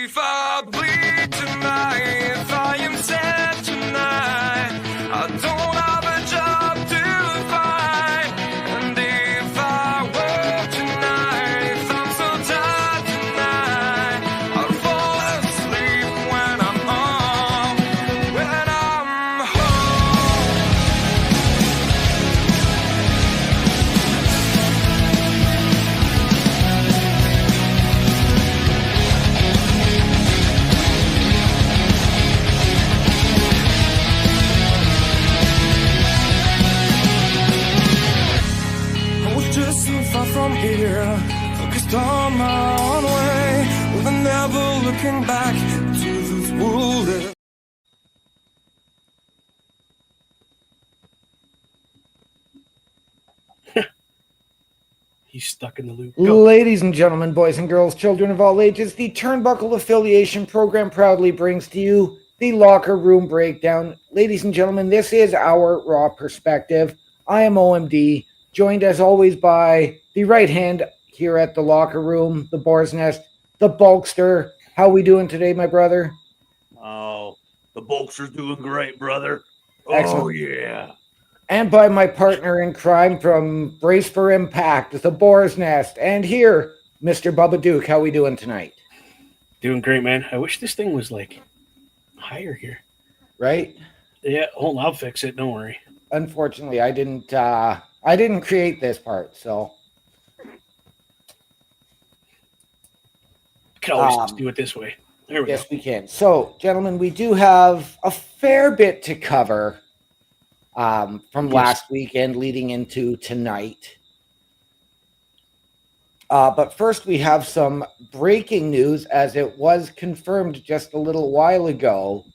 if I bleed tonight, if I am sad tonight, I don't have a job to find. And if I work tonight, if I'm so tired tonight, I'll fall asleep when I'm home, when I'm home. I was just so far from here, focused on my own way, with never looking back to this world. He's stuck in the loop. Go. Ladies and gentlemen, boys and girls, children of all ages, the Turnbuckle Affiliation Program proudly brings to you the Locker Room Breakdown. Ladies and gentlemen, this is our Raw Perspective. I am OMD, joined as always by the right hand here at the Locker Room, the Boar's Nest, the Bulkster. How we doing today, my brother? Oh, the Bulkster's doing great, brother. Excellent. Oh, yeah. And by my partner in crime from Brace for Impact, the Boar's Nest. And here, Mr. Bubba Duke. How we doing tonight? Doing great, man. I wish this thing was like higher here. Right? Yeah, hold on, I'll fix it. Don't worry. Unfortunately, I didn't create this part, so Could always just do it this way. There we yes, we can. So, gentlemen, we do have a fair bit to cover from last weekend leading into tonight. But first, we have some breaking news, as it was confirmed just a little while ago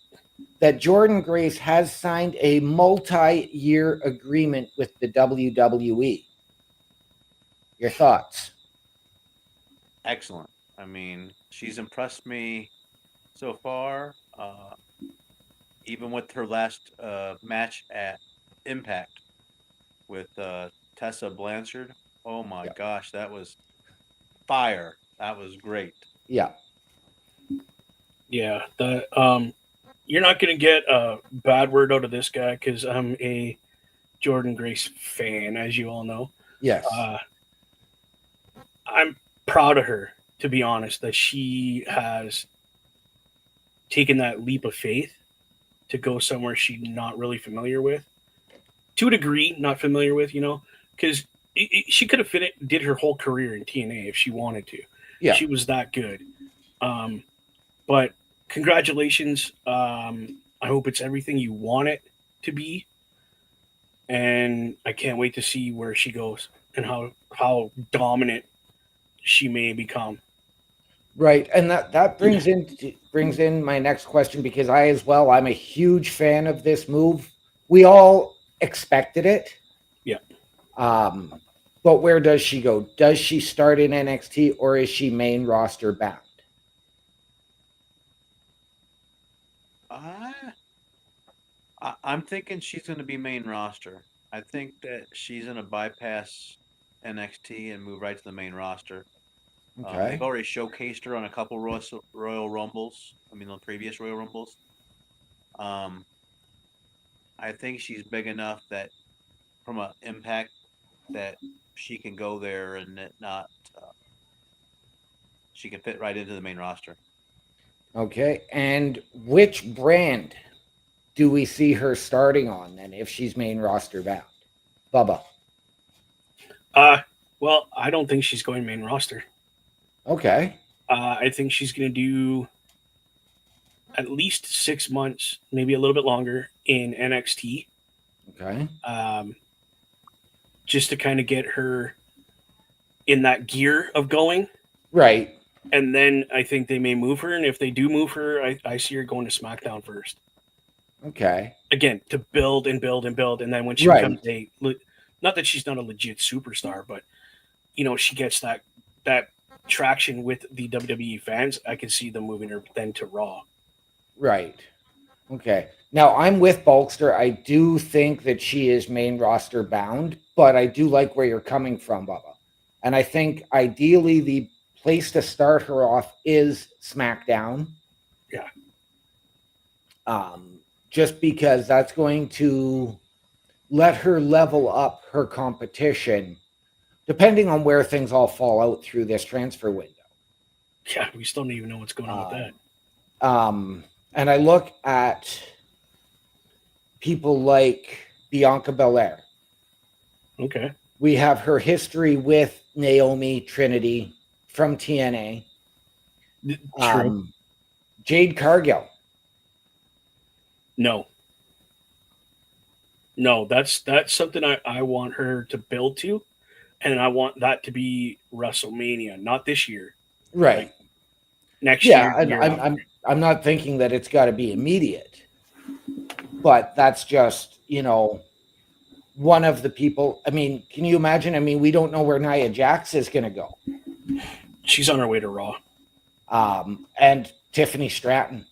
that Jordynne Grace has signed a multi-year agreement with the WWE. Your thoughts? Excellent. I mean, she's impressed me so far. Even with her last match at Impact with Tessa Blanchard. Oh my gosh, that was fire. That was great. Yeah. Yeah, you're not going to get a bad word out of this guy because I'm a Jordynne Grace fan, as you all know. Yes. I'm proud of her, to be honest, that she has taken that leap of faith to go somewhere she's not really familiar with. To a degree, not familiar with, because she could have did her whole career in TNA if she wanted to. Yeah. She was that good. But congratulations. I hope it's everything you want it to be. And I can't wait to see where she goes and how dominant she may become. Right, and that brings in my next question, because I'm a huge fan of this move. We all expected it. Yeah. But where does she go? Does she start in NXT, or is she main roster bound? I'm thinking she's going to be main roster. I think that she's going to bypass NXT and move right to the main roster. Okay. They've already showcased her on a couple Royal Rumbles. I mean, the previous Royal Rumbles. I think she's big enough that from an Impact that she can go there and she can fit right into the main roster. Okay, and which brand do we see her starting on then if she's main roster bound? Bubba. Well, I don't think she's going main roster. Okay. I think she's going to do at least 6 months, maybe a little bit longer in NXT. Okay. Just to kind of get her in that gear of going. Right. And then I think they may move her. And if they do move her, I see her going to SmackDown first. Okay. Again, to build and build and build. And then when she becomes not that she's not a legit superstar, but, she gets that traction with the WWE fans, I can see them moving her then to Raw. Right. Okay. Now, I'm with Bulkster. I do think that she is main roster bound, but I do like where you're coming from, Bubba. And I think ideally the place to start her off is SmackDown. Yeah. Just because that's going to let her level up her competition, depending on where things all fall out through this transfer window. Yeah, we still don't even know what's going on with that. And I look at people like Bianca Belair. Okay. We have her history with Naomi Trinity from TNA. True. Jade Cargill. No, that's something I want her to build to, and I want that to be WrestleMania, not this year, Right. next Yeah, year. and year I'm, after. I'm not thinking that it's got to be immediate, but that's just, one of the people. I mean, can you imagine? I mean, we don't know where Nia Jax is going to go. She's on her way to Raw. And Tiffany Stratton.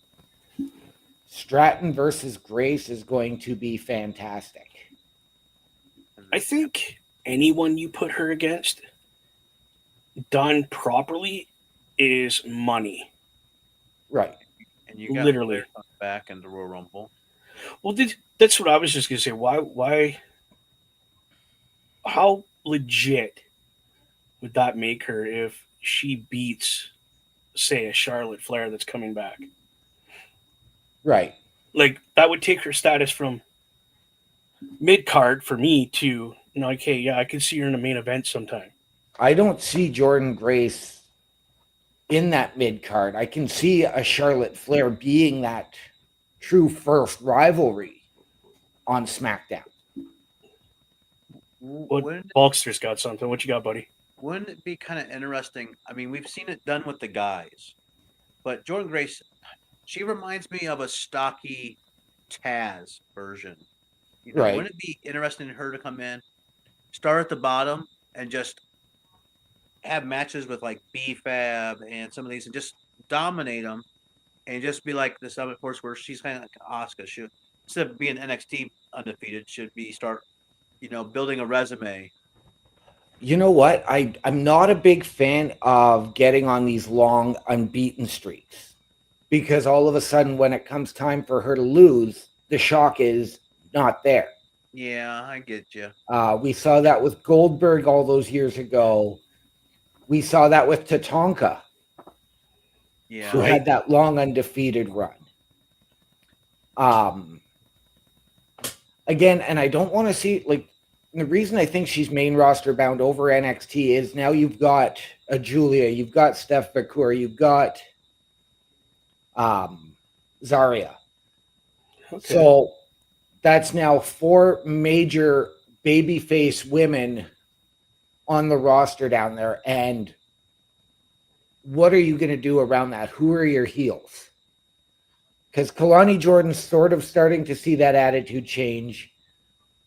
Stratton versus Grace is going to be fantastic. I think anyone you put her against, done properly, is money. Right. And you got Literally. Flair coming back in the Royal Rumble. Well, that's what I was just gonna say. Why? How legit would that make her if she beats, say, a Charlotte Flair that's coming back? Right. Like, that would take her status from mid card for me to, okay, yeah, I can see her in a main event sometime. I don't see Jordan Grace in that mid card. I can see a Charlotte Flair being that true first rivalry on SmackDown. What Wouldn't, Bulkster's got something. What you got, buddy? wouldn't it be kind of interesting? I mean, we've seen it done with the guys, but Jordan Grace, she reminds me of a stocky Taz version. Right. Wouldn't it be interesting for her to come in, start at the bottom, and just have matches with like B-Fab and some of these, and just dominate them, and just be like the Summit Force, where she's kind of like Asuka. She, instead of being NXT undefeated, should be start, building a resume. You know what? I'm not a big fan of getting on these long unbeaten streaks, because all of a sudden when it comes time for her to lose, the shock is not there. Yeah, I get you. We saw that with Goldberg all those years ago. We saw that with Tatanka, Yeah. who had that long undefeated run. Again, and I don't want to see, like, the reason I think she's main roster bound over NXT is now you've got a Julia, you've got Steph Bakur, you've got Zarya. Okay. So that's now 4 major babyface women on the roster down there. And what are you going to do around that? Who are your heels? Because Kalani Jordan's sort of starting to see that attitude change.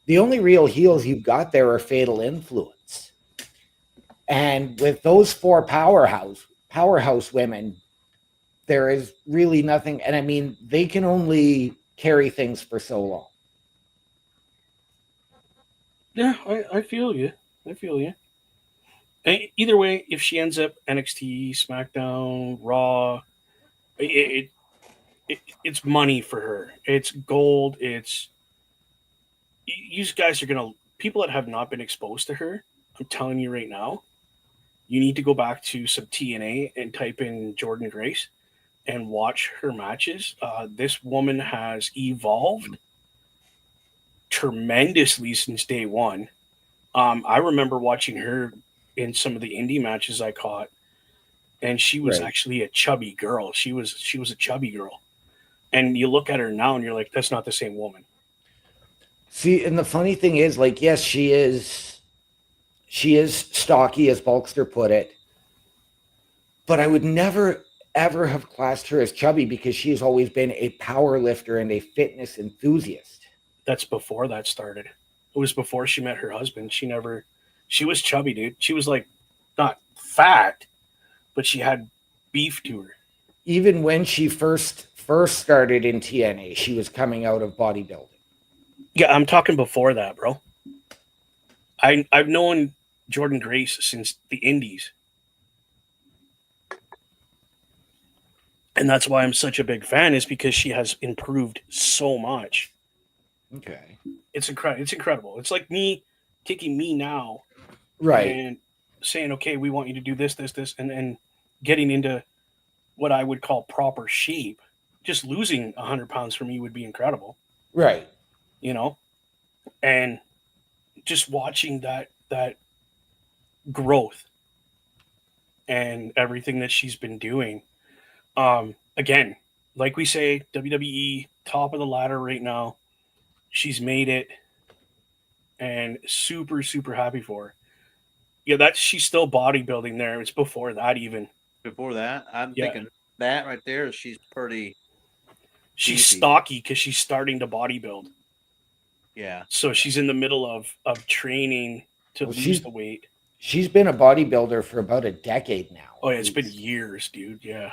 The only real heels you've got there are Fatal Influence. And with those 4 powerhouse women, there is really nothing. And I mean, they can only carry things for so long. Yeah, I feel you. Either way, if she ends up NXT, SmackDown, Raw, it's money for her. It's gold. It's, you guys are gonna, people that have not been exposed to her. I'm telling you right now, you need to go back to some TNA and type in Jordan Grace and watch her matches. This woman has evolved tremendously since day one. I remember watching her in some of the indie matches I caught, and she was Right. actually a chubby girl. She was a chubby girl, and you look at her now and you're like, that's not the same woman. See, and the funny thing is, like, yes, she is stocky, as Bulkster put it, but I would never ever have classed her as chubby, because she has always been a power lifter and a fitness enthusiast. That's before that started. It was before she met her husband. She was chubby, dude. She was like, not fat, but she had beef to her. Even when she first started in TNA, she was coming out of bodybuilding. Yeah, I'm talking before that, bro. I've known Jordan Grace since the Indies. And that's why I'm such a big fan, is because she has improved so much. Okay. It's incredible. It's incredible. It's like me taking me now Right. and saying, okay, we want you to do this, this, this, and then getting into what I would call proper shape. Just losing 100 pounds for me would be incredible, Right. you know? And just watching that growth and everything that she's been doing. Again, like we say, WWE top of the ladder right now. She's made it, and super super happy for her. Yeah, that's she's still bodybuilding there. It's before that even. Before that, I'm Yeah. thinking that right there, she's pretty. She's Beefy. stocky because she's starting to bodybuild. Yeah. So she's in the middle of training to Well, lose the weight. She's been a bodybuilder for about a decade now. Oh yeah, it's been years, dude. Yeah.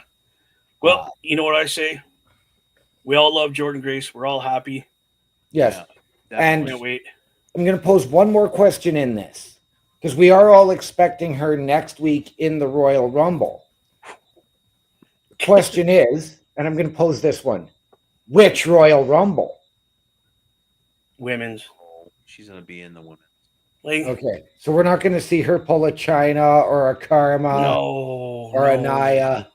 Well, Wow. you know what I say? We all love Jordan Grace. We're all happy. Yes. Yeah, And Can't wait. I'm going to pose one more question in this, because we are all expecting her next week in the Royal Rumble. Question is, and I'm going to pose this one: which Royal Rumble? Women's. she's gonna be in the women. Like Okay, so we're not going to see her pull a China or a Karma no. or a no, Naya.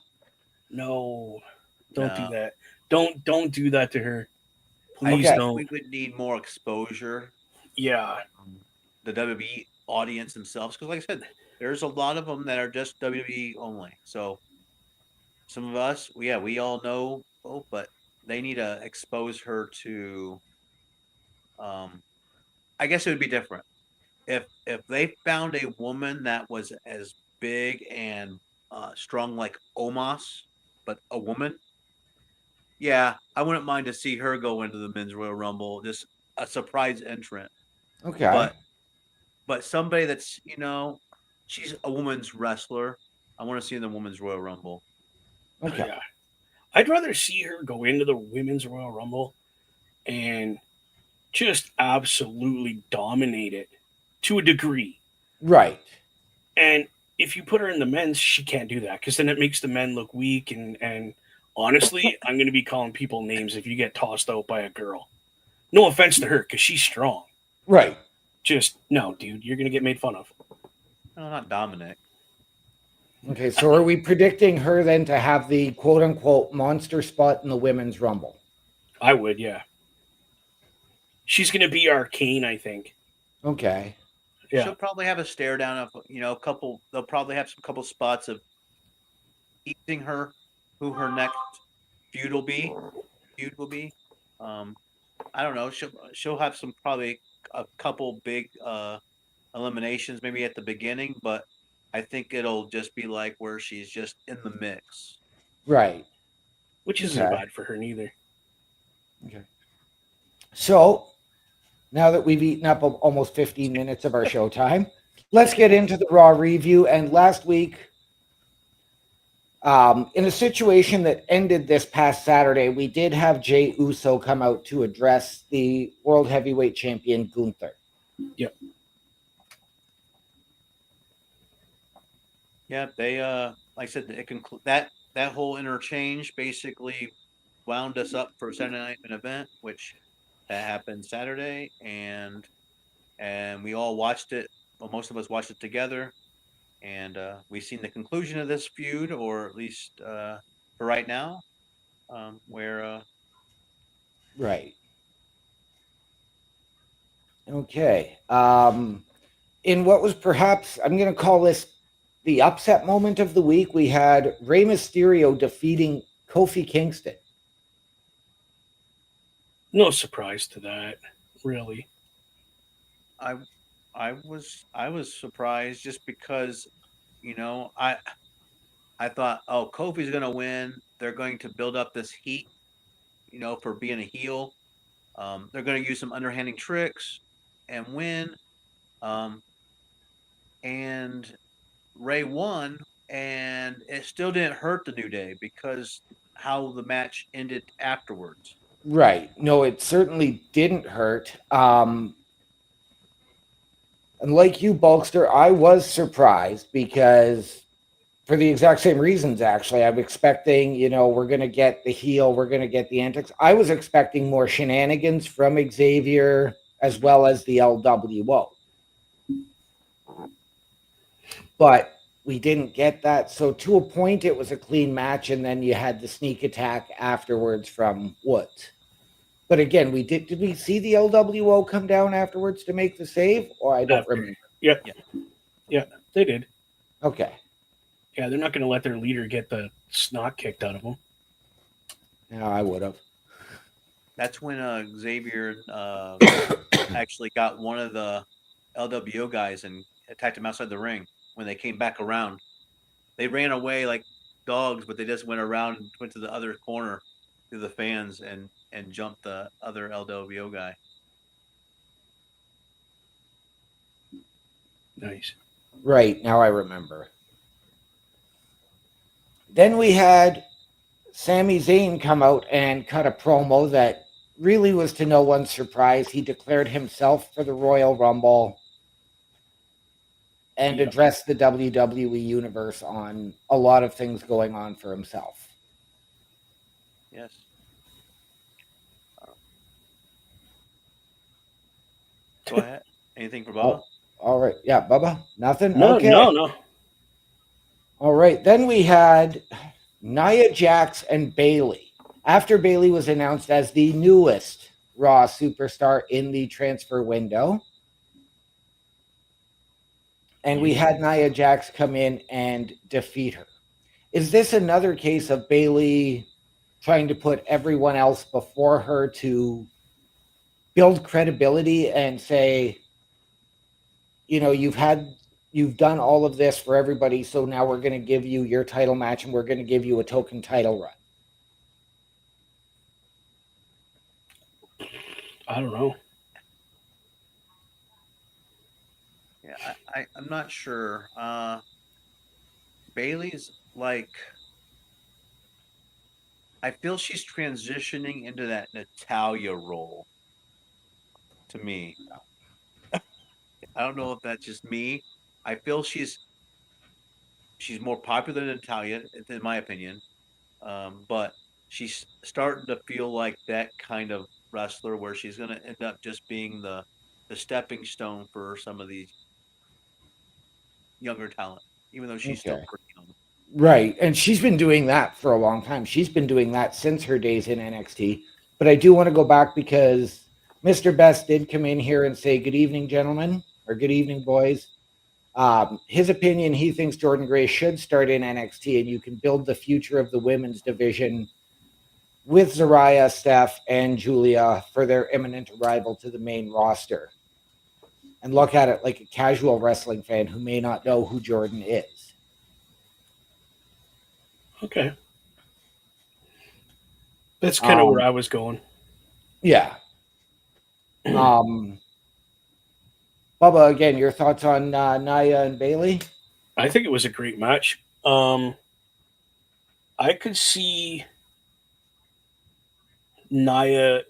No. Don't No. do that. Don't do that to her. Please Okay. don't. We would need more exposure. Yeah. The WWE audience themselves, because like I said, there's a lot of them that are just WWE only. So some of us, we all know, but they need to expose her to. I guess it would be different if they found a woman that was as big and strong like Omos, but a woman. Yeah, I wouldn't mind to see her go into the men's Royal Rumble, just a surprise entrant. Okay. But somebody that's she's a woman's wrestler. I want to see in the women's Royal Rumble. Okay. Yeah. I'd rather see her go into the women's Royal Rumble and just absolutely dominate it to a degree. Right. And if you put her in the men's, she can't do that because then it makes the men look weak. And honestly, I'm going to be calling people names if you get tossed out by a girl. No offense to her because she's strong. Right. Just no, dude, you're going to get made fun of. No, not Dominic. Okay, so are we predicting her then to have the quote unquote monster spot in the women's rumble? I would, yeah. She's going to be Arcane, I think. Okay. Yeah. She'll probably have a stare down of a couple. They'll probably have some couple spots of teasing her who her next feud will be. I don't know. She'll have some probably a couple big eliminations maybe at the beginning, but I think it'll just be like where she's just in the mix. Right. Which isn't Okay. bad for her neither. Okay. So now that we've eaten up almost 15 minutes of our show time, let's get into the Raw review. And last week, in a situation that ended this past Saturday, we did have Jey Uso come out to address the World Heavyweight Champion Gunther. Yep. Yeah, they like I said, it that whole interchange basically wound us up for Saturday night main event, which that happened Saturday, and we all watched it. Well, most of us watched it together, and we've seen the conclusion of this feud, or at least for right now, where Right. Okay. In what was perhaps, I'm going to call this the upset moment of the week, we had Rey Mysterio defeating Kofi Kingston. No surprise to that, really. I was surprised just because I thought, oh, Kofi's gonna win. They're going to build up this heat, for being a heel. They're going to use some underhanding tricks and win. And Ray won, and it still didn't hurt the New Day because how the match ended afterwards. Right. No, it certainly didn't hurt. And like you, Bulkster, I was surprised because for the exact same reasons, actually. I'm expecting, we're going to get the heel, we're going to get the antics. I was expecting more shenanigans from Xavier as well as the LWO. But we didn't get that. So to a point, it was a clean match, and then you had the sneak attack afterwards from Woods. But again, did we see the LWO come down afterwards to make the save? Or I don't remember. Yeah, they did. Okay. Yeah, they're not going to let their leader get the snot kicked out of them. Yeah, I would have. That's when Xavier actually got one of the LWO guys and attacked him outside the ring. When they came back around, they ran away like dogs, but they just went around and went to the other corner to the fans and jumped the other LWO guy. Nice. Right, now I remember. Then we had Sami Zayn come out and cut a promo that really was to no one's surprise. He declared himself for the Royal Rumble and addressed the WWE Universe on a lot of things going on for himself. Yes. Go ahead. Anything for Bubba? All right. Yeah, Bubba? Nothing? No, okay. no. All right. Then we had Nia Jax and Bayley. After Bayley was announced as the newest Raw superstar in the transfer window. And we had Nia Jax come in and defeat her. Is this another case of Bayley trying to put everyone else before her to build credibility and say, you've done all of this for everybody, so now we're going to give you your title match and we're going to give you a token title run? I don't know. Yeah, I'm not sure. Bayley's like, I feel she's transitioning into that Natalya role. To me, I don't know if that's just me. I feel she's more popular than Natalya, in my opinion. But she's starting to feel like that kind of wrestler where she's going to end up just being the stepping stone for some of these younger talent, even though she's still pretty young. Right. And she's been doing that for a long time. She's been doing that since her days in NXT. But I do want to go back because Mr. Best did come in here and say, good evening, gentlemen, or good evening, boys. His opinion, he thinks Jordynne Grace should start in NXT and you can build the future of the women's division with Zariah, Steph, and Julia for their imminent arrival to the main roster. And look at it like a casual wrestling fan who may not know who Jordynne is. Okay. That's kind of where I was going. Yeah. Bubba, again, your thoughts on Nia and Bayley? I think it was a great match. I could see Nia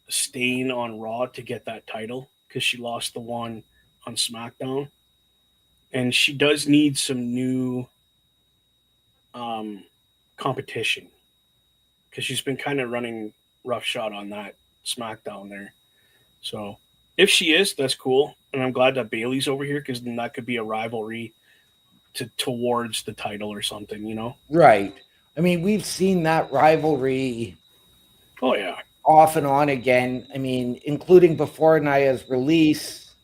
staying on Raw to get that title because she lost the one on SmackDown. And she does need some new competition because she's been kind of running roughshod on that SmackDown there. So if she is, that's cool. And I'm glad that Bayley's over here because then that could be a rivalry towards the title or something, Right. I mean, we've seen that rivalry Oh, yeah. off and on again. I mean, including before Nia's release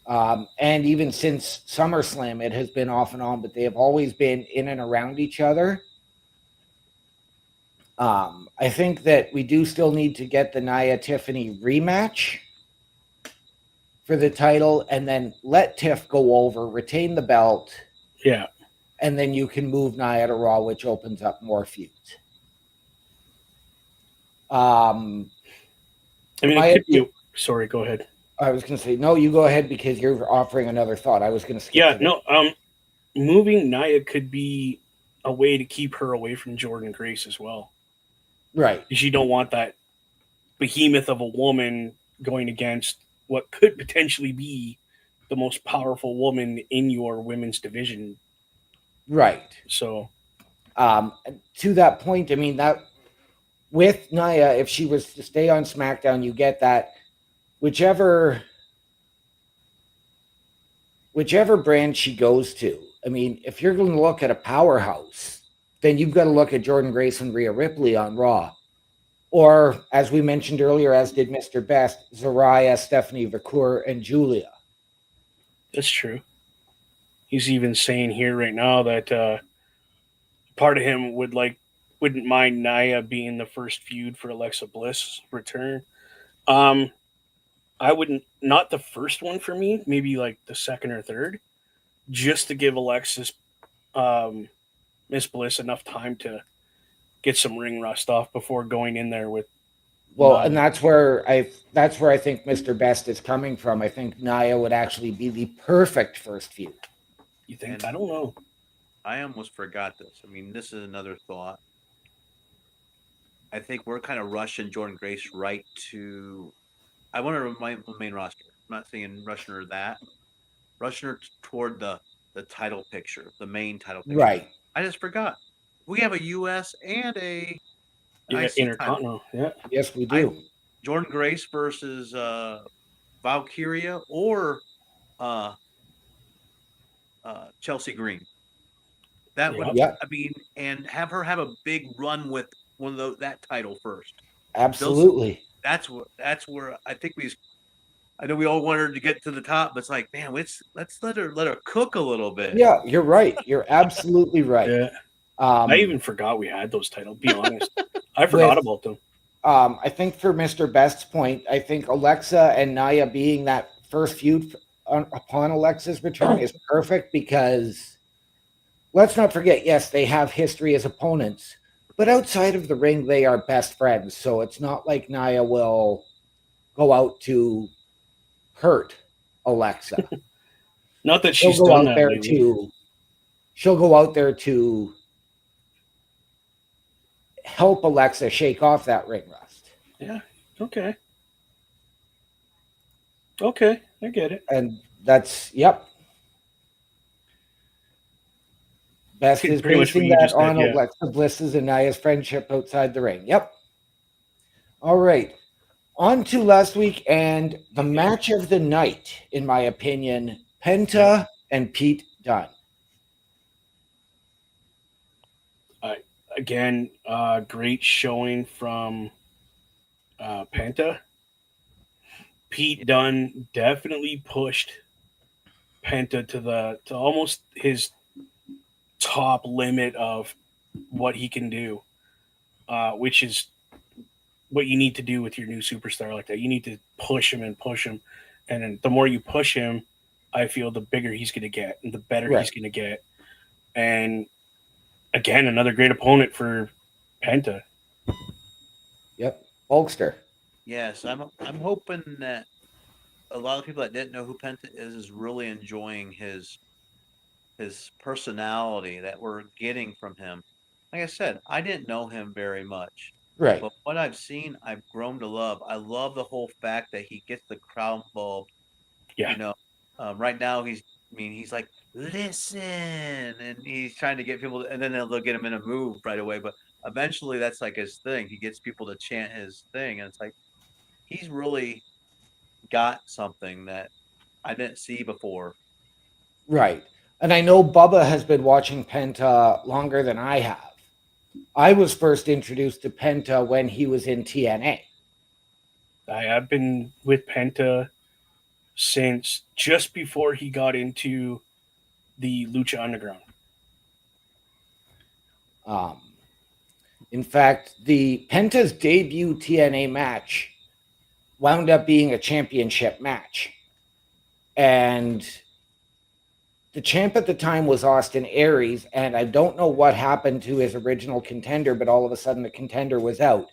and even since SummerSlam, it has been off and on, but they have always been in and around each other. I think that we do still need to get the Nia-Tiffany rematch for the title and then let Tiff go over, retain the belt. Yeah. And then you can move Nia to Raw, which opens up more feuds. Sorry, go ahead. I was going to say, no, you go ahead because you're offering another thought. I was going to skip. Yeah, no, moving Nia could be a way to keep her away from Jordynne Grace as well. Right. Because you don't want that behemoth of a woman going against what could potentially be the most powerful woman in your women's division. Right. So To that point, I mean, that with Nia, if she was to stay on SmackDown, you get that whichever brand she goes to. I mean, if you're going to look at a powerhouse, then you've got to look at Jordan Grace and Rhea Ripley on Raw. Or, as we mentioned earlier, as did Mr. Best, Zariah, Stephanie Vacour, and Julia. that's true. He's even saying here right now that part of him wouldn't mind Nia being the first feud for Alexa Bliss return. Um, I wouldn't, not the first one for me, maybe like the second or third, just to give Alexis Miss Bliss enough time to get some ring rust off before going in there with. Well, Nia. and that's where I think Mr. Best is coming from. I think Nia would actually be the perfect first feud. You think? And- I don't know. I almost forgot this. I mean, this is another thought. I think we're kind of rushing Jordan Grace right to. I want to remind the main roster. I'm not saying rushing her that. Rushing her toward the title picture, the main title picture. Right. I just forgot. We have a U.S. and a Yeah, IC title. Intercontinental. Yeah. Yes, we do. Jordan Grace versus Valkyria or Chelsea Green. That would, Yeah. I mean, and have her have a big run with one of those, that title first. Absolutely. That's where I think I know we all want her to get to the top, but it's like, man, let's let her cook a little bit. Yeah, you're right. You're absolutely right. Yeah. I even forgot we had those titles. Be honest, I forgot about them. I think for Mr. Best's point, I think Alexa and Nia being that first feud upon Alexa's return is perfect because let's not forget, yes, they have history as opponents, but outside of the ring, they are best friends. So it's not like Nia will go out to hurt Alexa. Not that she's She'll go done out that there lately. to. She'll go out there to help Alexa shake off that ring rust. Yeah. Okay. Okay, I get it. And that's, yep. Best is Pretty much what basing you that just said, on yeah. Alexa Bliss's and Nia's friendship outside the ring. Yep. All right. On to last week and the match of the night, in my opinion, Penta and Pete Dunne. Again, great showing from Penta. Pete Dunne definitely pushed Penta to almost his top limit of what he can do, which is what you need to do with your new superstar like that. You need to push him, and then the more you push him, I feel the bigger he's going to get and the better Right. he's going to get. And again, another great opponent for Penta. Yep. Hulkster. Yes, I'm hoping that a lot of people that didn't know who Penta is really enjoying his personality that we're getting from him. Like I said, I didn't know him very much, Right. but what I've seen, I've grown to love. I love the whole fact that he gets the crowd involved. Yeah. You know, right now he's like, listen, and he's trying to get people, and then they'll get him in a move right away. But eventually, that's like his thing. He gets people to chant his thing, and it's like he's really got something that I didn't see before. Right. And I know Bubba has been watching Penta longer than I have. I was first introduced to Penta when he was in TNA. I've been with Penta since just before he got into the Lucha Underground. In fact, the Penta's debut TNA match wound up being a championship match. And the champ at the time was Austin Aries, and I don't know what happened to his original contender, but all of a sudden the contender was out.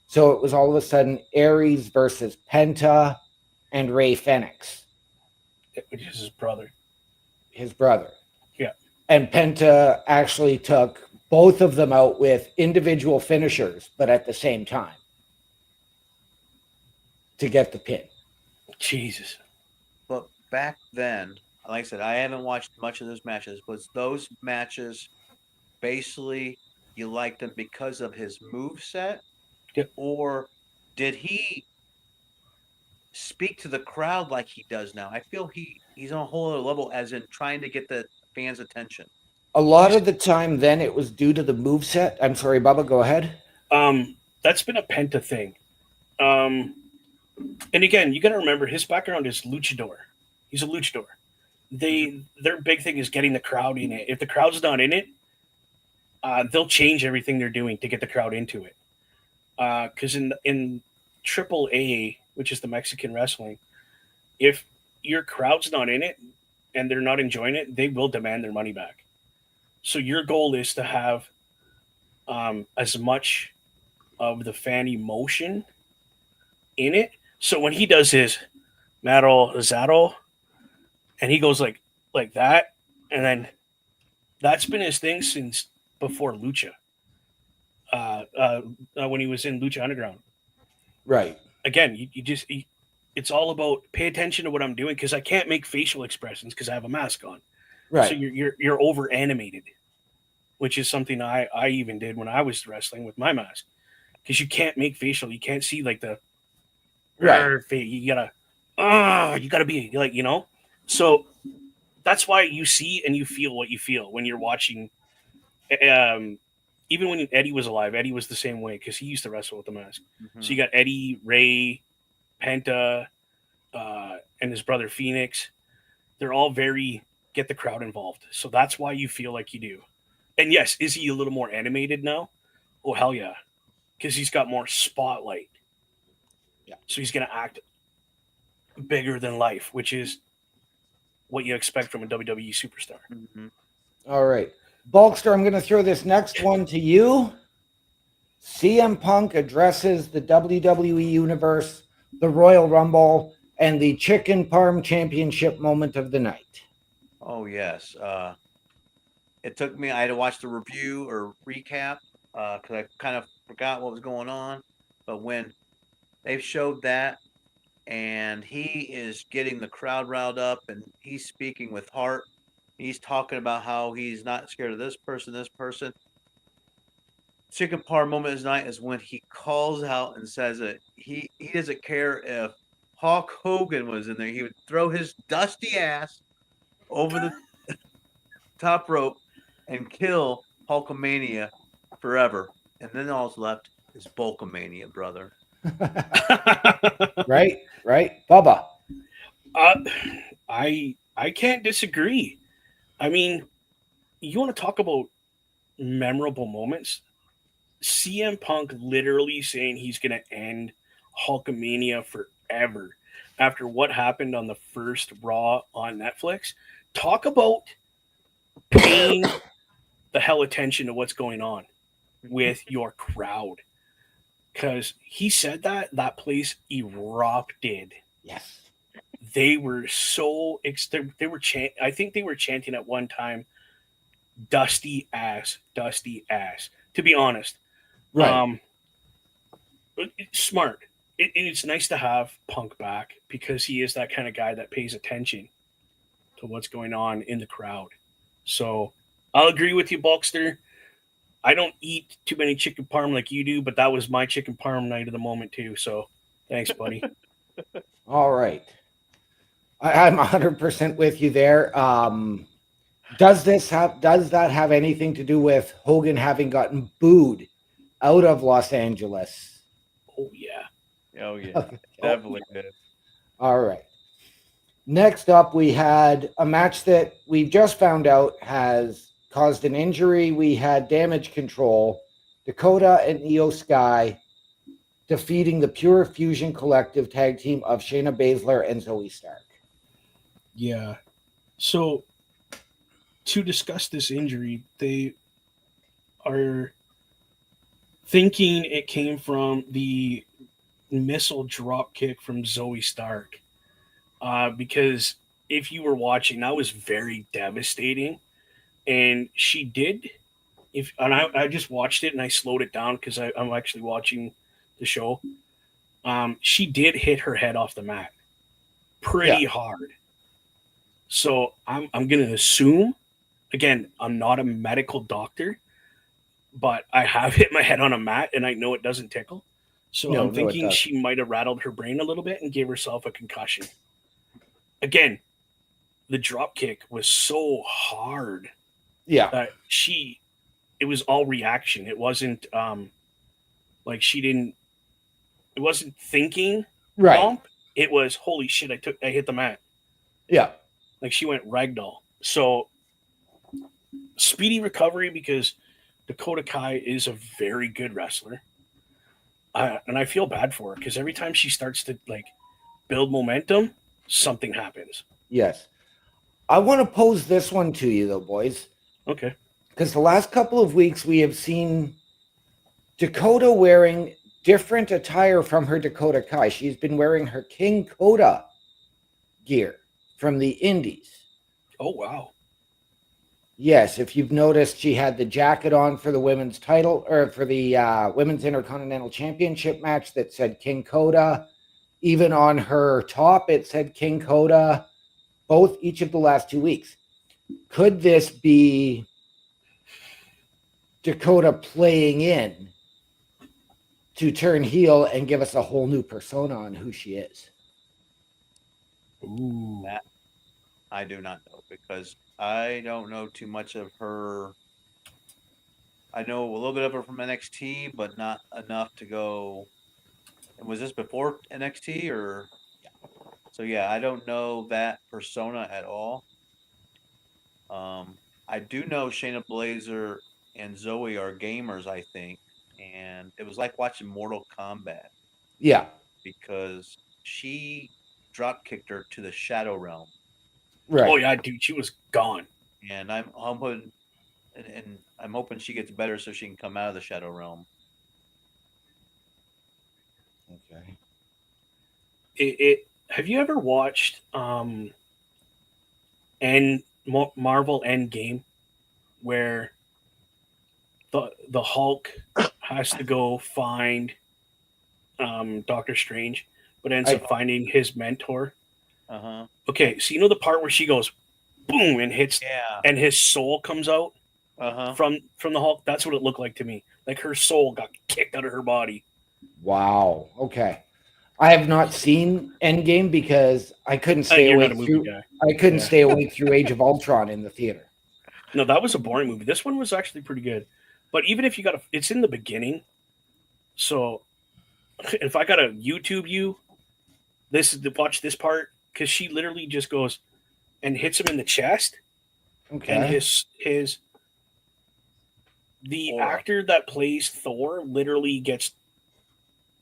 So it was all of a sudden Aries versus Penta and Ray Fenix, Which is his brother. his brother. Yeah. And Penta actually took both of them out with individual finishers, but at the same time to get the pin. Jesus. But back then, like I said, I haven't watched much of those matches. Was those matches basically you liked him because of his move set, Yep. or did he speak to the crowd like he does now? I feel he's on a whole other level, as in trying to get the fans' attention. A lot of the time, then it was due to the move set. I'm sorry, Bubba. Go ahead. That's been a Penta thing. And again, you got to remember his background is luchador. He's a luchador. Their big thing is getting the crowd in it. If the crowd's not in it, they'll change everything they're doing to get the crowd into it. Because in Triple A, which is the Mexican wrestling, if your crowd's not in it and they're not enjoying it, they will demand their money back. So your goal is to have as much of the fan emotion in it. So when he does his Metal Zato and he goes like that, and then that's been his thing since before Lucha. When he was in Lucha Underground. Right. Again, it's all about pay attention to what I'm doing because I can't make facial expressions because I have a mask on. Right. So you're over animated, which is something I even did when I was wrestling with my mask, because you can't make facial. You can't see like the Right. You gotta be like, So that's why you see and you feel what you feel when you're watching. Even when Eddie was alive, Eddie was the same way because he used to wrestle with the mask. Mm-hmm. So you got Eddie, Ray, Penta, and his brother Phoenix. They're all very get the crowd involved. So that's why you feel like you do. And yes, is he a little more animated now? Oh, hell yeah. Because he's got more spotlight. Yeah. So he's going to act bigger than life, which is what you expect from a WWE superstar. Mm-hmm. All right. Bulkster, I'm going to throw this next one to you. CM Punk addresses the WWE Universe, the Royal Rumble, and the Chicken Parm Championship moment of the night. Oh, yes. It took me, I had to watch the review or recap because I kind of forgot what was going on. But when they showed that and he is getting the crowd riled up and he's speaking with heart, he's talking about how he's not scared of this person. Chicken Parm moment of the night is when he calls out and says that he doesn't care if Hulk Hogan was in there. He would throw his dusty ass over the top rope and kill Hulkamania forever. And then all's left is Bulkamania, brother. Right? Bubba. I can't disagree. I mean, you want to talk about memorable moments? CM Punk literally saying he's going to end Hulkamania forever after what happened on the first Raw on Netflix. Talk about paying the hell attention to what's going on with your crowd. Because he said that place erupted. Yes. They were so I think they were chanting at one time, "Dusty ass, dusty ass." To be honest, Right. It's smart. It's nice to have Punk back because he is that kind of guy that pays attention to what's going on in the crowd. So I'll agree with you, Bulkster. I don't eat too many chicken parm like you do, but that was my chicken parm night of the moment too. So thanks, buddy. All right. I'm 100% with you there. Does that have anything to do with Hogan having gotten booed out of Los Angeles? Oh yeah. Oh, yeah. Definitely did. All right. Next up, we had a match that we've just found out has caused an injury. We had Damage Control, Dakota and Io Sky defeating the Pure Fusion Collective tag team of Shayna Baszler and Zoe Stark. Yeah. So to discuss this injury, they are thinking it came from the missile drop kick from Zoe Stark. Because if you were watching, that was very devastating. And she did. I just watched it and I slowed it down because I'm actually watching the show. She did hit her head off the mat pretty hard. So I'm gonna assume, again, I'm not a medical doctor, but I have hit my head on a mat and I know it doesn't tickle. So No, I'm no, it thinking does. she might have rattled her brain a little bit and gave herself a concussion. Again, the drop kick was so hard Yeah, that it was all reaction. It wasn't like she didn't it wasn't thinking right. bump. It was holy shit, I hit the mat. Yeah, Like she went ragdoll. So speedy recovery because Dakota Kai is a very good wrestler. And I feel bad for her because every time she starts to like build momentum, something happens. yes. I want to pose this one to you, though, boys, Okay. because the last couple of weeks we have seen Dakota wearing different attire from her Dakota Kai. She's been wearing her King Coda gear from the Indies. Oh wow. Yes, if you've noticed, she had the jacket on for the women's title or for the women's intercontinental championship match that said King Coda. Even on her top, it said King Coda. Both each of the last 2 weeks. Could this be Dakota playing in to turn heel and give us a whole new persona on who she is? Ooh. That I do not know because I don't know too much of her. I know a little bit of her from NXT, but not enough to go. And was this before NXT or? So yeah, I don't know that persona at all. Um, I do know Shayna Blazer and Zoe are gamers, I think, and it was like watching Mortal Kombat Yeah, because she drop kicked her to the Shadow Realm, Oh right. yeah, dude, she was gone. and I'm hoping and I'm hoping she gets better so she can come out of the Shadow Realm. Okay. It have you ever watched Marvel Endgame where the Hulk has to go find Doctor Strange, but ends I up finding his mentor. Uh huh. Okay, so you know the part where she goes boom and hits, Yeah. and his soul comes out Uh huh. from the Hulk. That's what it looked like to me. Like her soul got kicked out of her body. wow. Okay. I have not seen Endgame because I couldn't stay You're not a awake movie through. guy. I couldn't Yeah. stay awake through Age of Ultron in the theater. No, that was a boring movie. This one was actually pretty good. But even if you got it's in the beginning. So if I gotta YouTube you, this is to watch this part because she literally just goes and hits him in the chest, and Okay. the Aura. actor that plays Thor literally gets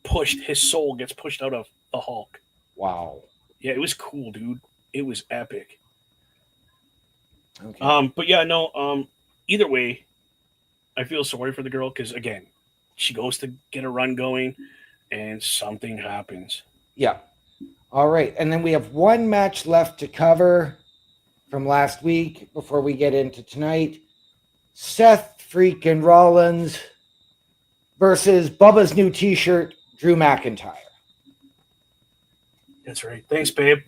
pushed. His soul gets pushed out of the Hulk. Wow. Yeah, it was cool, dude. It was epic. Okay. But yeah, no. Either way, I feel sorry for the girl because again, she goes to get a run going, and something happens. Yeah. All right. And then we have one match left to cover from last week before we get into tonight. Seth freaking Rollins versus Bubba's new t-shirt, Drew McIntyre. That's right. Thanks, babe.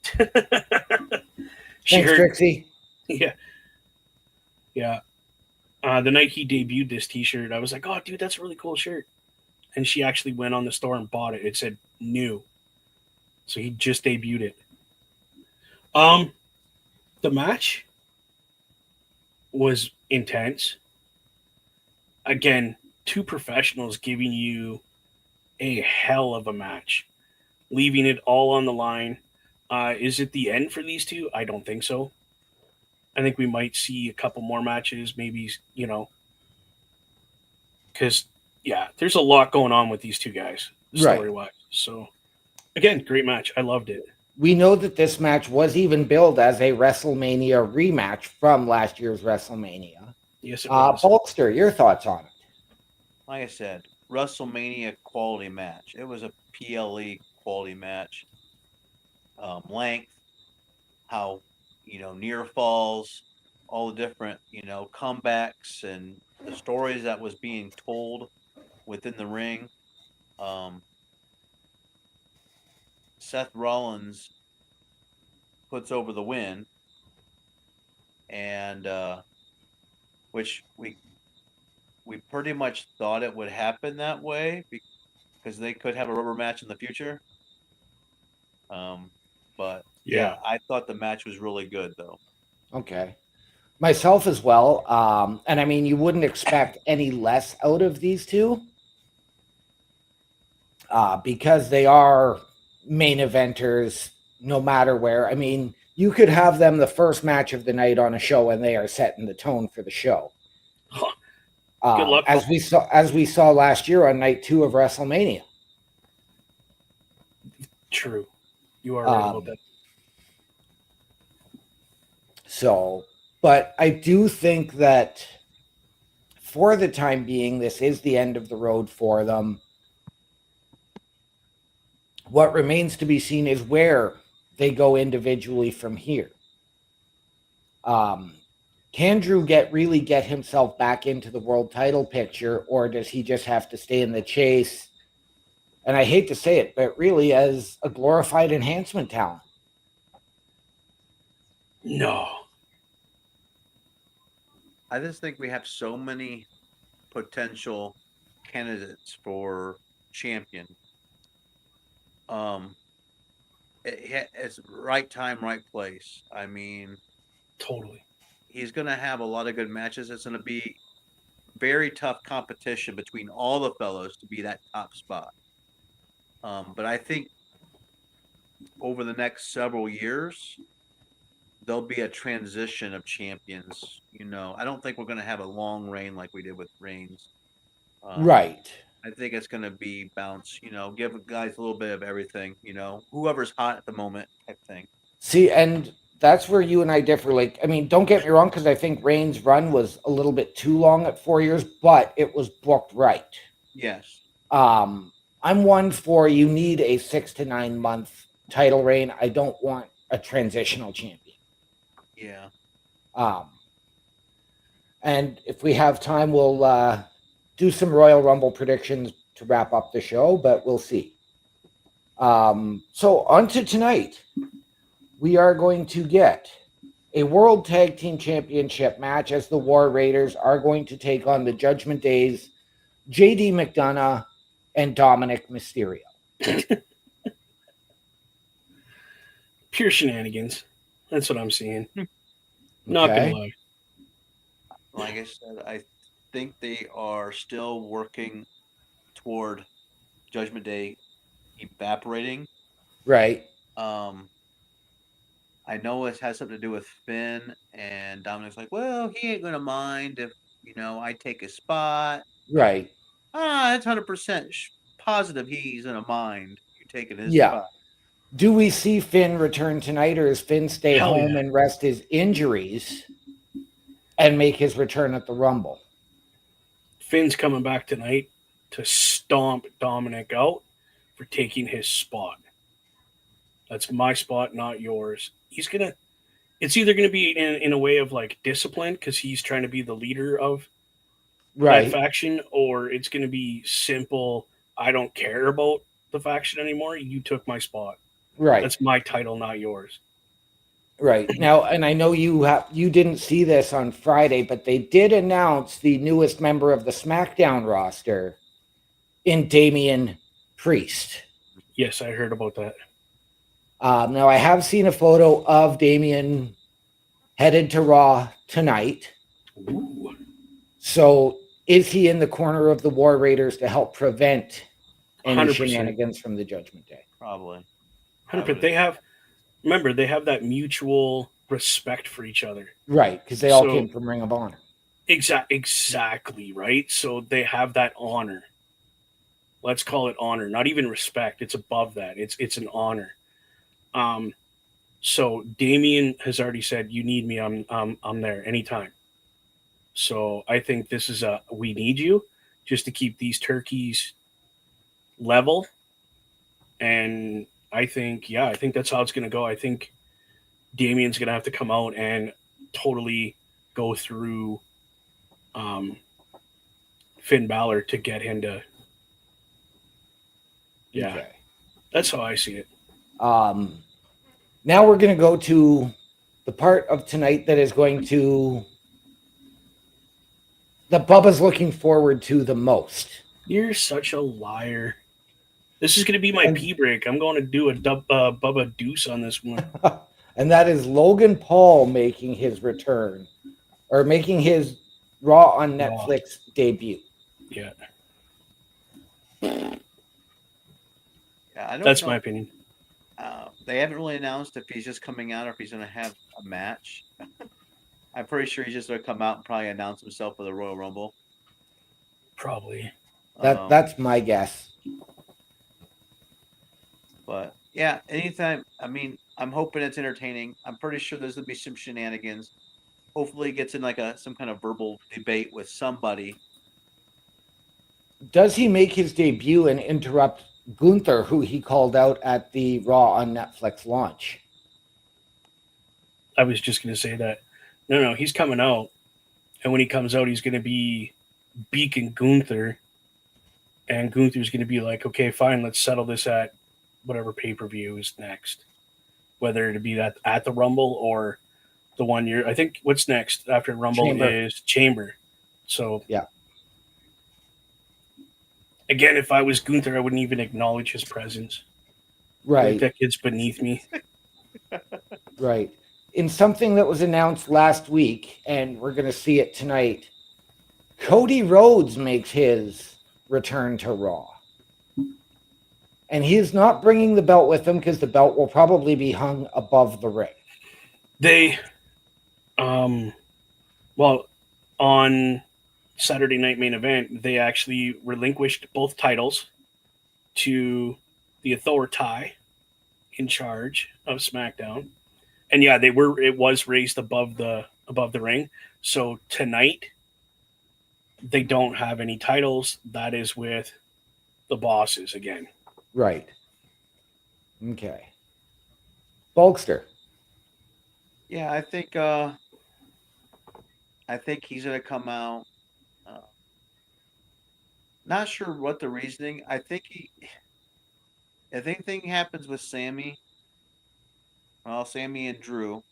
she Thanks, heard. Trixie. Yeah, yeah. The night he debuted this T-shirt, I was like, "Oh, dude, that's a really cool shirt." And she actually went on the store and bought it. It said new, so he just debuted it. Um, the match was intense. Again, two professionals giving you a hell of a match, leaving it all on the line. Is it the end for these two? I don't think so. I think we might see a couple more matches, maybe, because, yeah, there's a lot going on with these two guys, Right. story wise. So, again, great match. I loved it. We know that this match was even billed as a WrestleMania rematch from last year's WrestleMania. Yes, it was. Bolster, your thoughts on it? Like I said, WrestleMania quality match. It was a PLE quality match. Length, how near falls, all the different comebacks and the stories that was being told within the ring. Seth Rollins puts over the win, and which we pretty much thought it would happen that way because they could have a rubber match in the future. But yeah, Yeah. I thought the match was really good though. Okay. Myself as well. And I mean, you wouldn't expect any less out of these two because they are main eventers no matter where. I mean, you could have them the first match of the night on a show and they are setting the tone for the show. Huh. Good luck. As we saw last year on night 2 of WrestleMania. True. You are right about that. So, but I do think that for the time being, this is the end of the road for them. What remains to be seen is where they go individually from here. Can Drew really get himself back into the world title picture, or does he just have to stay in the chase? And I hate to say it, but really as a glorified enhancement talent. No. I just think we have so many potential candidates for champion. It's right time, right place. I mean, Totally. he's going to have a lot of good matches. It's going to be very tough competition between all the fellows to be that top spot. But I think over the next several years, there'll be a transition of champions. I don't think we're going to have a long reign like we did with Reigns. Right. I think it's going to be bounce, give guys a little bit of everything, whoever's hot at the moment type thing. See, and that's where you and I differ. Like, I mean, don't get me wrong, because I think Reigns' run was a little bit too long at 4 years, but it was booked right. Yes. I'm one for you need a 6 to 9 month title reign. I don't want a transitional champion. Yeah. And if we have time, we'll do some Royal Rumble predictions to wrap up the show, but we'll see. So on to tonight. We are going to get a World Tag Team Championship match as the War Raiders are going to take on the Judgment Day's JD McDonough and Dominic Mysterio. Pure shenanigans. That's what I'm seeing. Not Okay. gonna lie. Like I said, I think they are still working toward Judgment Day evaporating. Right. I know it has something to do with Finn, and Dominic's like, well, he ain't gonna mind if I take his spot. Right. That's 100% positive he's gonna mind you taking his Yeah. spot. Do we see Finn return tonight, or does Finn stay Hell home yeah. and rest his injuries and make his return at the Rumble? Finn's coming back tonight to stomp Dominic out for taking his spot. That's my spot, not yours. It's either gonna be in a way of like discipline because he's trying to be the leader of Right. that faction, or it's gonna be simple. I don't care about the faction anymore. You took my spot. Right. That's my title, not yours. Right. Now, and I know you didn't see this on Friday, but they did announce the newest member of the SmackDown roster in Damian Priest. Yes, I heard about that. Now, I have seen a photo of Damian headed to Raw tonight. Ooh. So is he in the corner of the War Raiders to help prevent any 100%. shenanigans from the Judgment Day? Probably. 100%. They have that mutual respect for each other. Right, because they all So- came from Ring of Honor. Exactly, right? So they have that honor. Let's call it honor, not even respect. It's above that. It's an honor. So Damian has already said, "You need me. I'm there anytime." So I think this is we need you just to keep these turkeys level. And I think that's how it's going to go. I think Damian's going to have to come out and totally go through Finn Balor to get him to. Yeah, Okay. that's how I see it. Now we're going to go to the part of tonight that is going to that Bubba's looking forward to the most. You're such a liar. This is going to be my pee break. I'm going to do a Bubba Deuce on this one. And that is Logan Paul making his return, or making his Raw on Netflix debut. Yeah, Yeah, I don't that's know. my opinion. They haven't really announced if he's just coming out or if he's going to have a match. I'm pretty sure he's just going to come out and probably announce himself for the Royal Rumble. Probably. That's my guess. But yeah, anytime. I mean, I'm hoping it's entertaining. I'm pretty sure there's going to be some shenanigans. Hopefully, he gets in like some kind of verbal debate with somebody. Does he make his debut and interrupt Gunther, who he called out at the Raw on Netflix launch? I was just going to say that. No, he's coming out. And when he comes out, he's going to be beaking Gunther. And Gunther's going to be like, okay, fine, let's settle this at whatever pay-per-view is next. Whether it be that at the Rumble or the 1 year. I think what's next after Rumble is Chamber. So, yeah. Again, if I was Gunther, I wouldn't even acknowledge his presence. Right. Like, that kid's beneath me. Right. In something that was announced last week, and we're going to see it tonight, Cody Rhodes makes his return to Raw. And he is not bringing the belt with him because the belt will probably be hung above the ring. They, on Saturday Night Main Event, they actually relinquished both titles to the Authority in charge of SmackDown. And yeah, it was raised above the ring. So tonight they don't have any titles. That is with the bosses again. Right. Okay. Bulkster. Yeah, I think he's gonna come out. Not sure what the reasoning. If anything happens with Sammy, well, Sammy and Drew,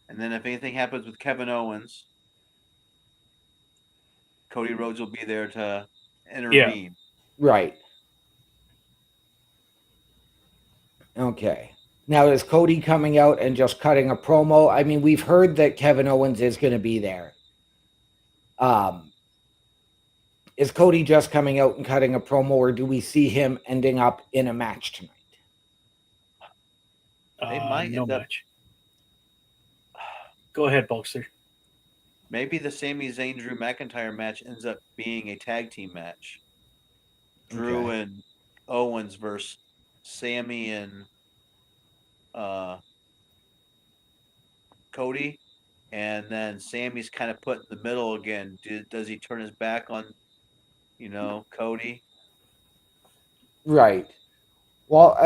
and then if anything happens with Kevin Owens, Cody Rhodes will be there to intervene. Yeah. Right. Okay. Now, is Cody coming out and just cutting a promo? I mean, we've heard that Kevin Owens is going to be there. Is Cody just coming out and cutting a promo, or do we see him ending up in a match tonight? They might no end up. match. Go ahead, Bulkster. Maybe the Sami Zayn Drew McIntyre match ends up being a tag team match. Drew and Owens versus Sammy and Cody, and then Sammy's kind of put in the middle again. Does he turn his back on, Cody? Right. Well,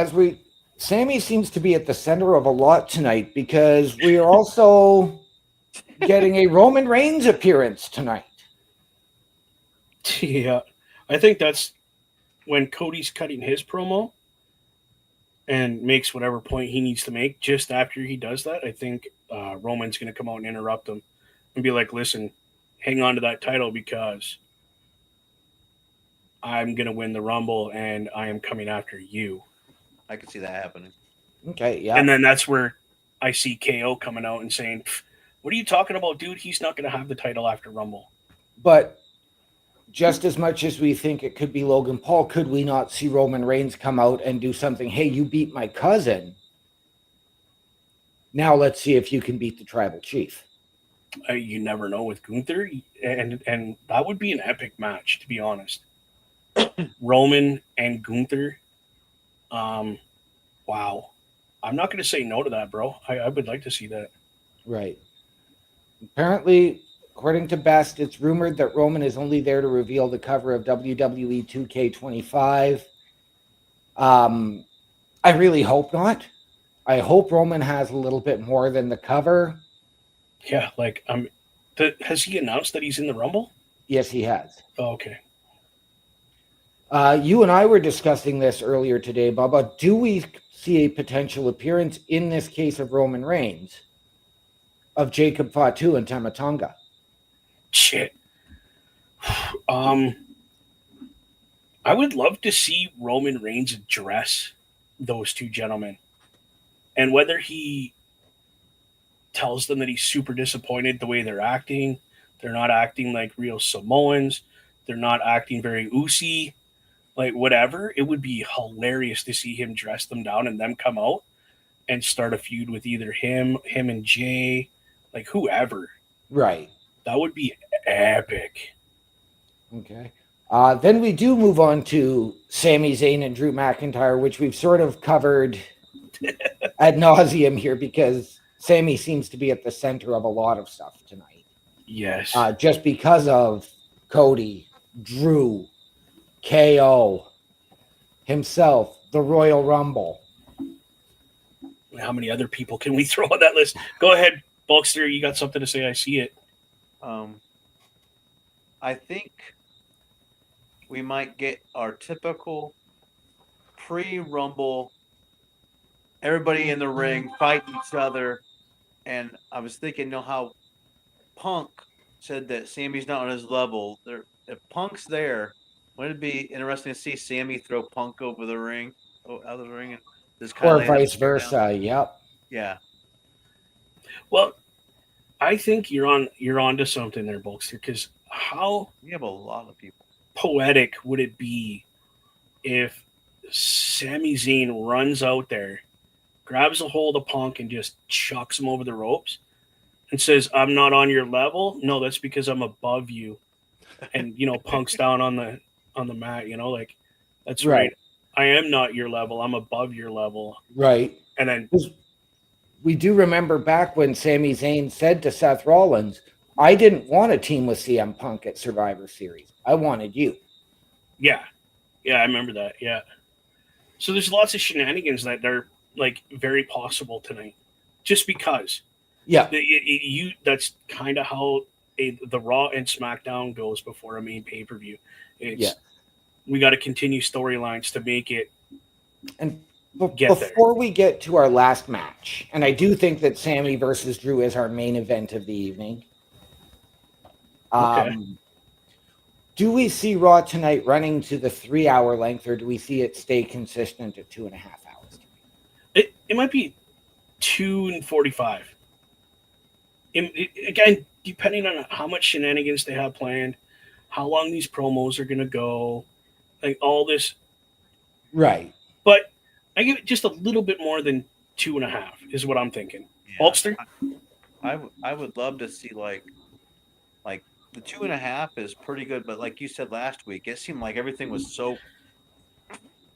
Sammy seems to be at the center of a lot tonight because we are also getting a Roman Reigns appearance tonight. Yeah, I think that's when Cody's cutting his promo and makes whatever point he needs to make. Just after he does that, I think Roman's going to come out and interrupt him and be like, listen, hang on to that title because I'm going to win the Rumble and I am coming after you. I can see that happening. Okay, yeah. And then that's where I see KO coming out and saying, what are you talking about, dude? He's not going to have the title after Rumble. But just as much as we think it could be Logan Paul, could we not see Roman Reigns come out and do something? Hey, you beat my cousin. Now let's see if you can beat the tribal chief. You never know with Gunther. And that would be an epic match, to be honest. Roman and Gunther. Wow. I'm not going to say no to that, bro. I would like to see that. Right. Apparently, according to Best, it's rumored that Roman is only there to reveal the cover of WWE 2K25. I really hope not. I hope Roman has a little bit more than the cover. Yeah, has he announced that he's in the Rumble? Yes, he has. Oh, okay. You and I were discussing this earlier today, Bubba. Do we see a potential appearance in this case of Roman Reigns of Jacob Fatu and Tamatonga. Shit. I would love to see Roman Reigns address those two gentlemen, and whether he tells them that he's super disappointed the way they're acting. They're not acting like real Samoans. They're not acting very Usi, like whatever. It would be hilarious to see him dress them down and them come out and start a feud with either him and Jay, like whoever. Right. That would be epic. Okay. Then we do move on to Sami Zayn and Drew McIntyre, which we've sort of covered ad nauseum here because Sami seems to be at the center of a lot of stuff tonight. Yes. Just because of Cody, Drew, KO, himself, the Royal Rumble. How many other people can we throw on that list? Go ahead, Bulkster. You got something to say? I see it. I think we might get our typical pre-Rumble, everybody in the ring fight each other. And I was thinking, how Punk said that Sammy's not on his level. If Punk's there, wouldn't it be interesting to see Sammy throw Punk over the ring, out of the ring, and just Or vice versa. Yep. Yeah. Well, I think you're onto something there, Bulkster, because how We have a lot of people. poetic would it be if Sami Zayn runs out there, grabs a hold of Punk, and just chucks him over the ropes and says, "I'm not on your level." No, that's because I'm above you. And Punk's down on the mat. Like that's right. I am not your level. I'm above your level. Right. And then we do remember back when Sami Zayn said to Seth Rollins, I didn't want a team with CM Punk at Survivor Series. I wanted you. Yeah, I remember that. Yeah. So there's lots of shenanigans that are like very possible tonight, just because. Yeah. That's kind of how the Raw and SmackDown goes before a main pay-per-view. We got to continue storylines to make it. And Get before we get to our last match, and I do think that Sammy versus Drew is our main event of the evening. Okay. Do we see Raw tonight running to the 3-hour length, or do we see it stay consistent at 2.5 hours? It might be 2:45. Again, depending on how much shenanigans they have planned, how long these promos are going to go, like all this. Right. But I give it just a little bit more than 2.5 is what I'm thinking. Yeah. Bulkster? I would love to see like the 2.5 is pretty good, but like you said last week, it seemed like everything was so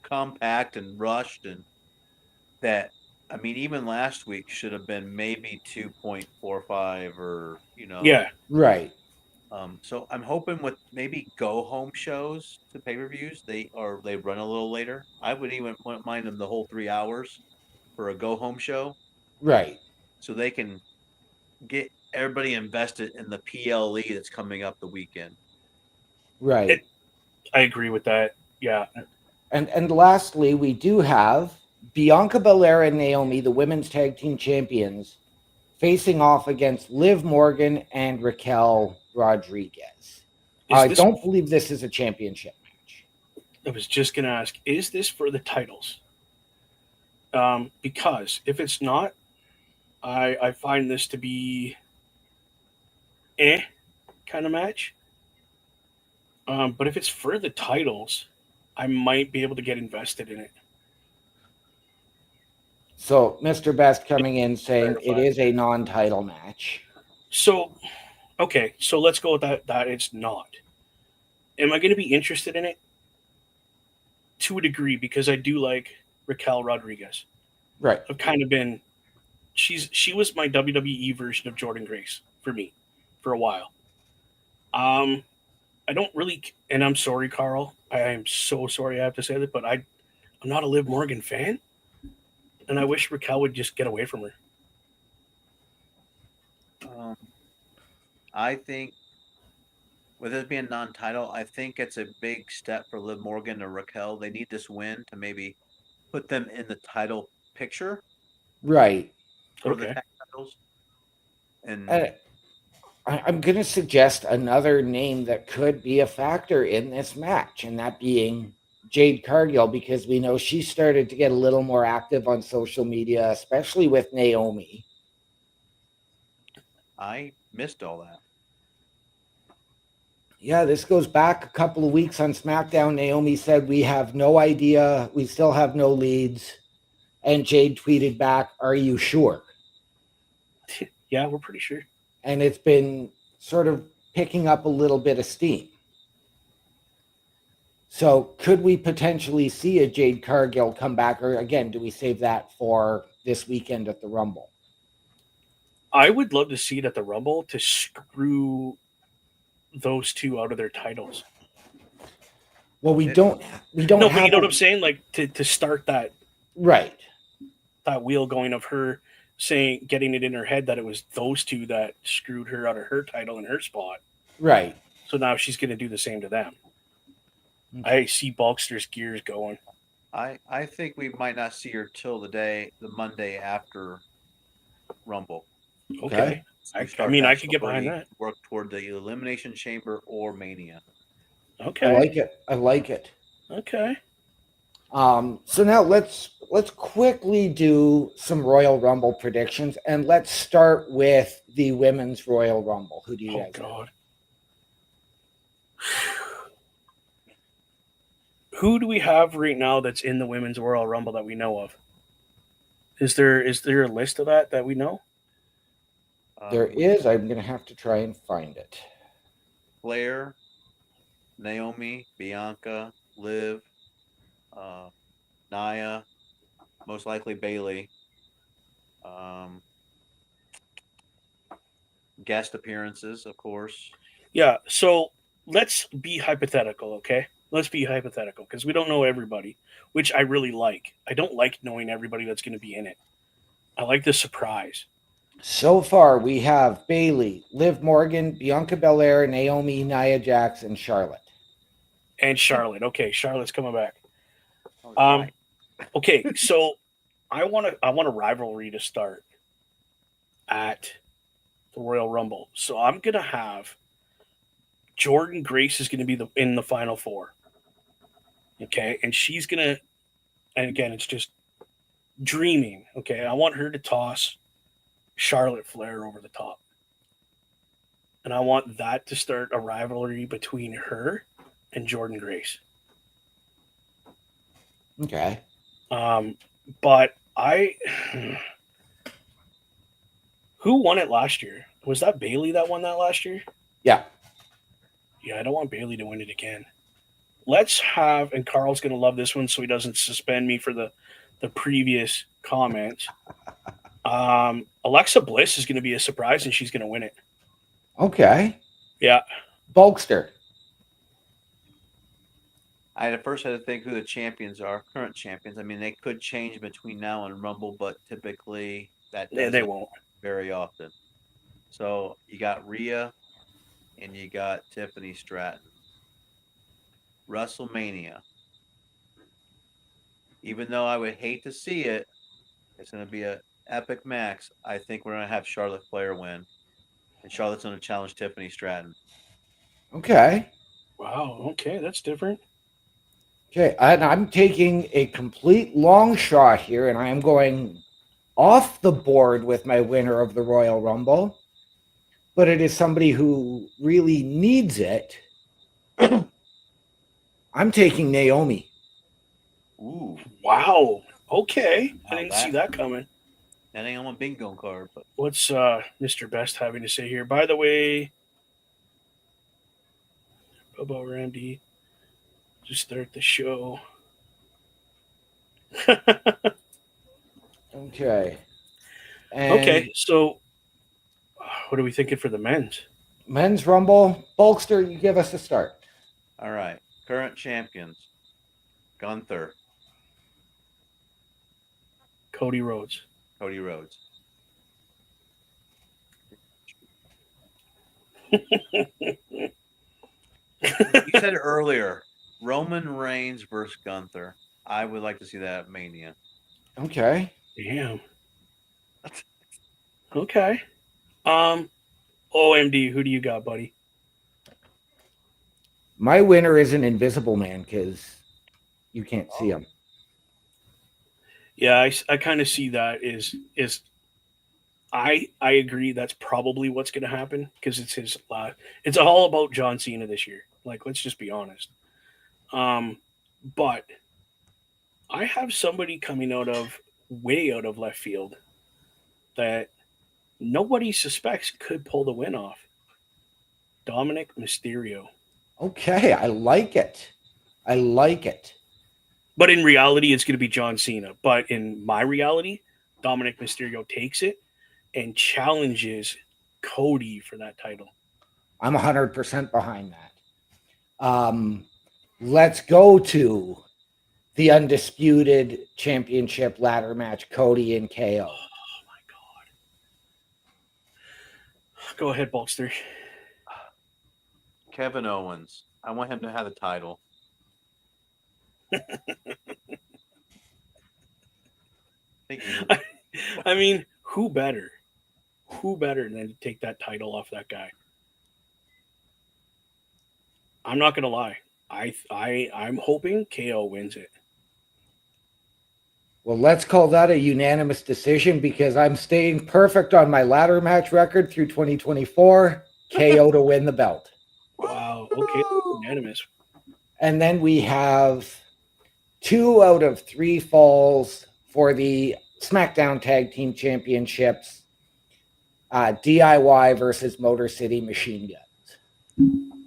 compact and rushed, and that even last week should have been maybe 2.45 or Yeah. Right. So I'm hoping with maybe go home shows to pay-per-views, they run a little later. I wouldn't mind them the whole 3 hours for a go home show, Right. so they can get everybody invested in the PLE that's coming up the weekend. Right. I agree with that. Yeah. And lastly, we do have Bianca Belair and Naomi, the women's tag team champions, facing off against Liv Morgan and Raquel Rodriguez. I don't believe this is a championship match. I was just going to ask, is this for the titles? Because if it's not, I find this to be kind of match. But if it's for the titles, I might be able to get invested in it. So Mr. Best coming in saying it is a non-title match. So, okay, so let's go with that it's not. Am I going to be interested in it? To a degree, because I do like Raquel Rodriguez. Right. I've kind of been, she was my WWE version of Jordynne Grace for me for a while. I don't really, and I'm sorry, Carl. I am so sorry I have to say that, but I'm not a Liv Morgan fan, and I wish Raquel would just get away from her. I think with it being non-title, I think it's a big step for Liv Morgan and Raquel. They need this win to maybe put them in the title picture Right. for the tag titles. And I'm going to suggest another name that could be a factor in this match, and that being Jade Cargill, because we know she started to get a little more active on social media, especially with Naomi. I missed all that. Yeah, this goes back a couple of weeks on SmackDown. Naomi said, "We have no idea. We still have no leads." And Jade tweeted back, "Are you sure?" Yeah, we're pretty sure. And it's been sort of picking up a little bit of steam. So could we potentially see a Jade Cargill come back? Or again, do we save that for this weekend at the Rumble? I would love to see it at the Rumble to screw those two out of their titles. Well, we It- don't No, have but you know a- what I'm saying? Like to start that right. wheel going of her saying, getting it in her head that it was those two that screwed her out of her title and her spot. Right. So now she's going to do the same to them. I see Bulkster's gears going. I think we might not see her till the Monday after Rumble. Okay. We I start mean, I that could get behind story, that. Work toward the Elimination Chamber or Mania. Okay. I like it. I like it. Okay. So now let's quickly do some Royal Rumble predictions, and let's start with the Women's Royal Rumble. Who do you Oh, guys have? God. Who do we have right now that's in the Women's Royal Rumble that we know of? Is there a list of that we know? There is. I'm going to have to try and find it. Flair, Naomi, Bianca, Liv, Nia, most likely Bailey. Guest appearances, of course. Yeah. So let's be hypothetical, okay? Let's be hypothetical because we don't know everybody, which I really like. I don't like knowing everybody that's going to be in it. I like the surprise. So far, we have Bailey, Liv Morgan, Bianca Belair, Naomi, Nia Jax, and Charlotte. And Charlotte. Okay, Charlotte's coming back. Oh, Um, okay, so I want a rivalry to start at the Royal Rumble. So I'm gonna have Jordan Grace is gonna be in the final four. Okay, and she's gonna, and again, it's just dreaming. Okay, I want her to toss Charlotte Flair over the top, and I want that to start a rivalry between her and Jordan Grace. Okay. But who won it last year? Was that Bailey that won that last year? Yeah. Yeah, I don't want Bailey to win it again. Let's have, and Carl's going to love this one so he doesn't suspend me for the previous comments. Alexa Bliss is going to be a surprise and she's going to win it. Okay. Yeah. Bulkster. I at first had to think who the champions are, current champions. I mean, they could change between now and Rumble, but typically that They doesn't won't. very often. So you got Rhea and you got Tiffany Stratton. WrestleMania. Even though I would hate to see it, it's going to be an epic match. I think we're going to have Charlotte Flair win, and Charlotte's going to challenge Tiffany Stratton. Okay. Wow. Okay, that's different. Okay. And I'm taking a complete long shot here, and I am going off the board with my winner of the Royal Rumble, but it is somebody who really needs it. I'm taking Naomi. Ooh, Wow. Okay. I Now didn't see that coming. that ain't on my bingo card, but What's Mr. Best having to say here? By the way, Bobo Randy, just start the show. Okay. And Okay, so what are we thinking for the men's? Men's Rumble. Bulkster, you give us a start. all right. Current champions: Gunther, Cody Rhodes. Cody Rhodes. You said it earlier. Roman Reigns versus Gunther. I would like to see that at Mania. Okay. Damn. Okay. OMD, who do you got, buddy? My winner is an Invisible Man because you can't see him. Yeah, I kind of see that is I agree that's probably what's going to happen because it's his last. It's all about John Cena this year. Like, let's just be honest. But I have somebody coming way out of left field that nobody suspects could pull the win off. Dominic Mysterio. Okay, I like it. I like it. But in reality, it's going to be John Cena. But in my reality, Dominic Mysterio takes it and challenges Cody for that title. I'm 100% behind that. Let's go to the undisputed championship ladder match, Cody and KO. Oh my God. Go ahead, Bolster. Kevin Owens. I want him to have the title. I mean, who better? Who better than to take that title off that guy? I'm not gonna lie. I'm hoping KO wins it. Well, let's call that a unanimous decision because I'm staying perfect on my ladder match record through 2024. KO to win the belt. Wow. Okay. Unanimous. And then we have 2 out of 3 falls for the SmackDown Tag Team Championships. DIY versus Motor City Machine Guns.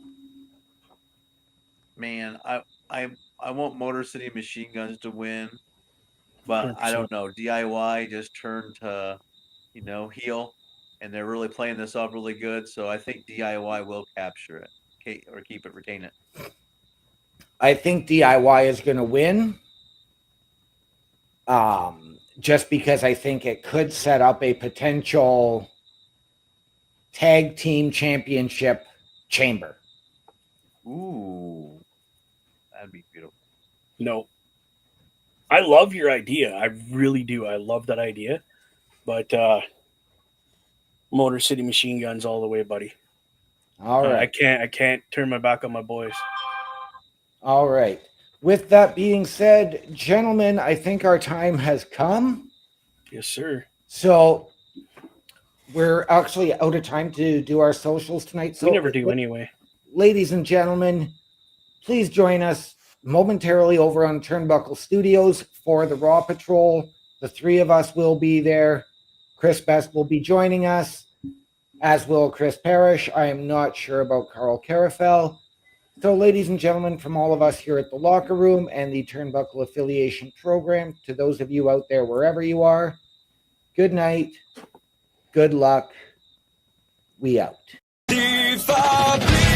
Man, I want Motor City Machine Guns to win, but 100%. I don't know. DIY just turned to, heel, and they're really playing this off really good. So I think DIY will capture it, or retain it. I think DIY is going to win. Just because I think it could set up a potential tag team championship chamber. Ooh, that'd be beautiful. No. I love your idea. I really do. I love that idea. But Motor City Machine Guns all the way, buddy. All right. I can't turn my back on my boys. All right. With that being said, gentlemen, I think our time has come. Yes, sir. So we're actually out of time to do our socials tonight. So We never do anyway. Ladies and gentlemen, please join us momentarily over on Turnbuckle Studios for the Raw Patrol. The 3 of us will be there. Chris Best will be joining us, as will Chris Parrish. I am not sure about Carl Carafel. So, ladies and gentlemen, from all of us here at the Locker Room and the Turnbuckle Affiliation Program, to those of you out there wherever you are, good night, good luck, we out. If I